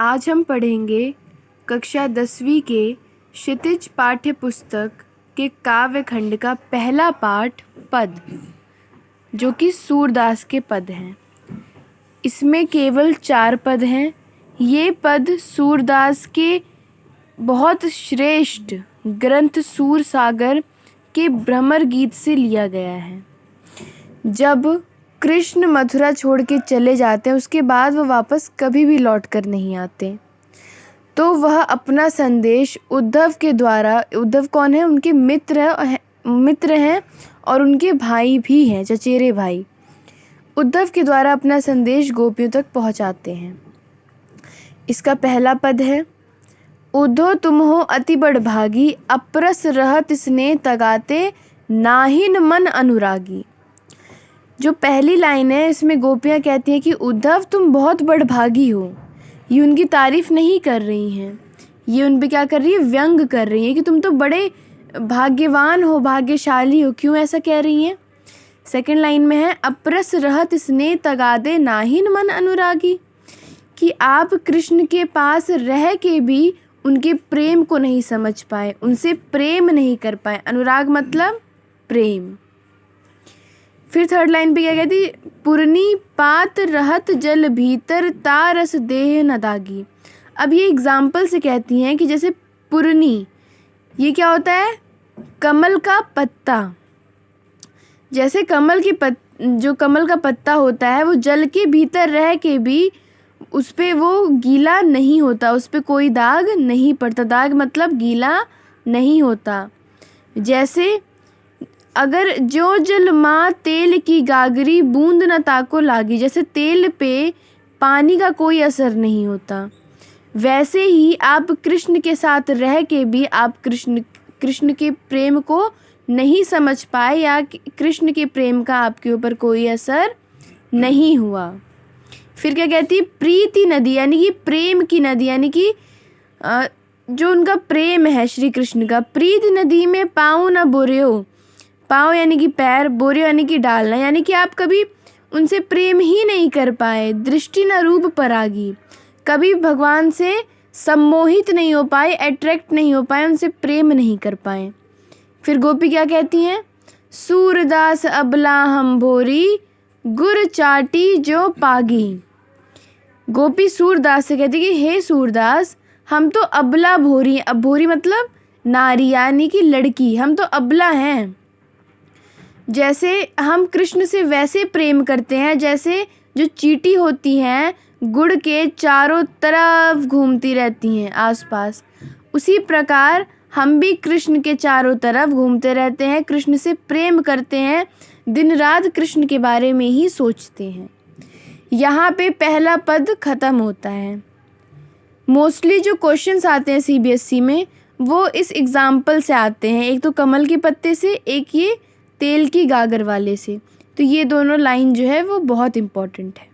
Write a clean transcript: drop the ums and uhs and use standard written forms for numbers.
आज हम पढ़ेंगे कक्षा 10वीं के क्षितिज पाठ्य पुस्तक के काव्य खंड का पहला पाठ पद, जो कि सूरदास के पद हैं। इसमें केवल 4 पद हैं। ये पद सूरदास के बहुत श्रेष्ठ ग्रंथ सूरसागर के भ्रमर गीत से लिया गया है। जब कृष्ण मथुरा छोड़ के चले जाते हैं, उसके बाद वो वापस कभी भी लौट कर नहीं आते, तो वह अपना संदेश उद्धव के द्वारा, उद्धव कौन है, उनके मित्र हैं और उनके भाई भी हैं, चचेरे भाई, उद्धव के द्वारा अपना संदेश गोपियों तक पहुंचाते हैं। इसका पहला पद है, उद्धव तुम हो अति बड़ भागी, अपरस रहत स्नेह तगाते, नाहिन मन अनुरागी। जो पहली लाइन है, इसमें गोपियाँ कहती हैं कि उद्धव तुम बहुत बड़भागी हो। ये उनकी तारीफ़ नहीं कर रही हैं, ये उन पे क्या कर रही है, व्यंग कर रही है कि तुम तो बड़े भाग्यवान हो, भाग्यशाली हो। क्यों ऐसा कह रही हैं? सेकंड लाइन में है, अपरस रहत स्नेह तगादे, नाहिन मन अनुरागी, कि आप कृष्ण के पास रह के भी उनके प्रेम को नहीं समझ पाए, उनसे प्रेम नहीं कर पाए। अनुराग मतलब प्रेम। फिर थर्ड लाइन पे क्या कहती, पुरनी पात रहत जल भीतर, तारस देह न दागी। अब ये एग्जाम्पल से कहती हैं कि जैसे पुरनी, ये क्या होता है, कमल का पत्ता। जैसे जो कमल का पत्ता होता है, वो जल के भीतर रह के भी उस पे वो गीला नहीं होता, उस पे कोई दाग नहीं पड़ता। दाग मतलब गीला नहीं होता। जैसे अगर जो जल माँ तेल की गागरी, बूंद न ताको लागी। जैसे तेल पे पानी का कोई असर नहीं होता, वैसे ही आप कृष्ण के साथ रह के भी आप कृष्ण के प्रेम को नहीं समझ पाए, या कृष्ण के प्रेम का आपके ऊपर कोई असर नहीं हुआ। फिर क्या कहती है, प्रीति नदी, यानी कि प्रेम की नदी, यानी कि जो उनका प्रेम है श्री कृष्ण का। प्रीति नदी में पाँव न बोरियो, पाँव यानी कि पैर, बोरियो यानी कि डालना, यानी कि आप कभी उनसे प्रेम ही नहीं कर पाए। दृष्टि न रूप परागी, कभी भगवान से सम्मोहित नहीं हो पाए, अट्रैक्ट नहीं हो पाए, उनसे प्रेम नहीं कर पाए। फिर गोपी क्या कहती हैं, सूरदास अबला हम भोरी, गुर चाटी जो पागी। गोपी सूरदास से कहती कि हे सूरदास, हम तो अबला भोरी, अब भोरी मतलब नारी यानी कि लड़की, हम तो अबला हैं। जैसे हम कृष्ण से वैसे प्रेम करते हैं जैसे जो चींटी होती हैं गुड़ के चारों तरफ घूमती रहती हैं आसपास, उसी प्रकार हम भी कृष्ण के चारों तरफ घूमते रहते हैं, कृष्ण से प्रेम करते हैं, दिन रात कृष्ण के बारे में ही सोचते हैं। यहाँ पे पहला पद ख़त्म होता है। मोस्टली जो क्वेश्चंस आते हैं CBSE में, वो इस एग्ज़ाम्पल से आते हैं। एक तो कमल के पत्ते से, एक ये तेल की गागर वाले से। तो ये दोनों लाइन जो है वो बहुत इम्पोर्टेंट है।